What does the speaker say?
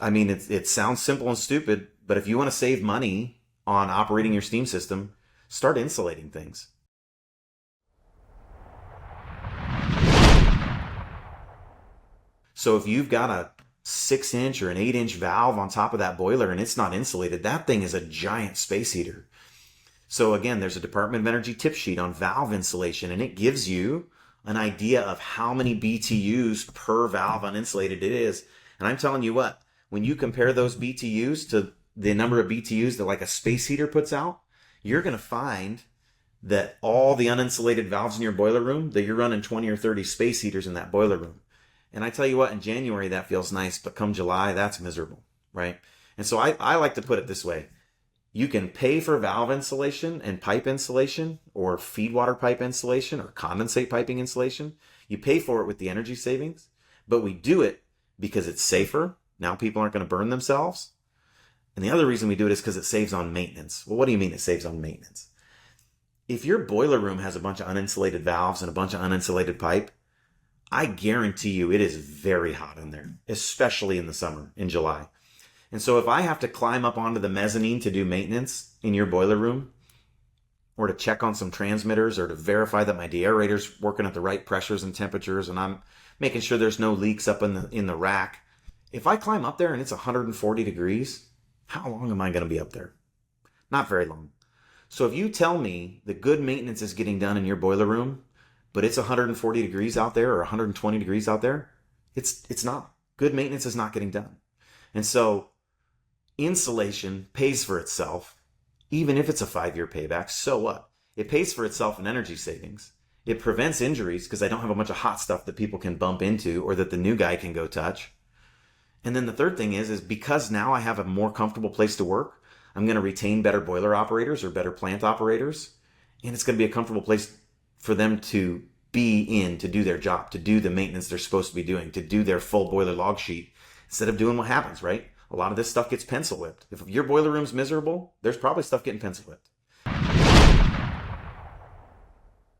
I mean, it sounds simple and stupid, but if you want to save money on operating your steam system, start insulating things. So if you've got a 6 inch or an 8 inch valve on top of that boiler and it's not insulated, that thing is a giant space heater. So again, there's a Department of Energy tip sheet on valve insulation, and it gives you an idea of how many BTUs per valve uninsulated it is. And I'm telling you what, when you compare those BTUs to the number of BTUs that like a space heater puts out, you're going to find that all the uninsulated valves in your boiler room, that you're running 20 or 30 space heaters in that boiler room. And I tell you what, in January, that feels nice, but come July, that's miserable, right? And so I like to put it this way. You can pay for valve insulation and pipe insulation or feed water pipe insulation or condensate piping insulation. You pay for it with the energy savings, but we do it because it's safer. Now people aren't going to burn themselves. And the other reason we do it is because it saves on maintenance. Well, what do you mean it saves on maintenance? If your boiler room has a bunch of uninsulated valves and a bunch of uninsulated pipe, I guarantee you it is very hot in there, especially in the summer, in July. And so if I have to climb up onto the mezzanine to do maintenance in your boiler room, or to check on some transmitters, or to verify that my deaerator's working at the right pressures and temperatures, and I'm making sure there's no leaks up in the rack, if I climb up there and it's 140 degrees, how long am I going to be up there? Not very long. So if you tell me that good maintenance is getting done in your boiler room, but it's 140 degrees out there or 120 degrees out there, it's not. Good maintenance is not getting done. And so insulation pays for itself, even if it's a 5-year payback. So what? It pays for itself in energy savings. It prevents injuries because I don't have a bunch of hot stuff that people can bump into or that the new guy can go touch. And then the third thing is because now I have a more comfortable place to work, I'm going to retain better boiler operators or better plant operators. And it's going to be a comfortable place for them to be in, to do their job, to do the maintenance they're supposed to be doing, to do their full boiler log sheet, instead of doing what happens, right? A lot of this stuff gets pencil whipped. If your boiler room's miserable, there's probably stuff getting pencil whipped.